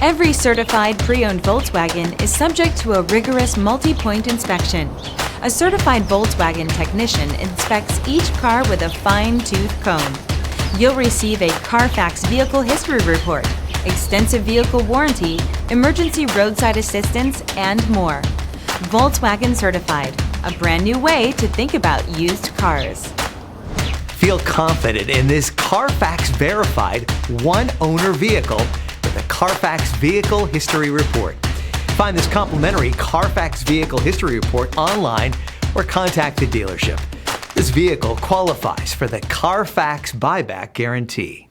Every certified pre-owned Volkswagen is subject to a rigorous multi-point inspection. A certified Volkswagen technician inspects each car with a fine-tooth comb. You'll receive a CarFax vehicle history report, extensive vehicle warranty, emergency roadside assistance, and more. Volkswagen Certified, a brand new way to think about used cars. Feel confident in this CarFax verified one-owner vehicle with a CarFax Vehicle History Report. Find this complimentary CarFax Vehicle History Report online or contact the dealership. This vehicle qualifies for the CarFax Buyback Guarantee.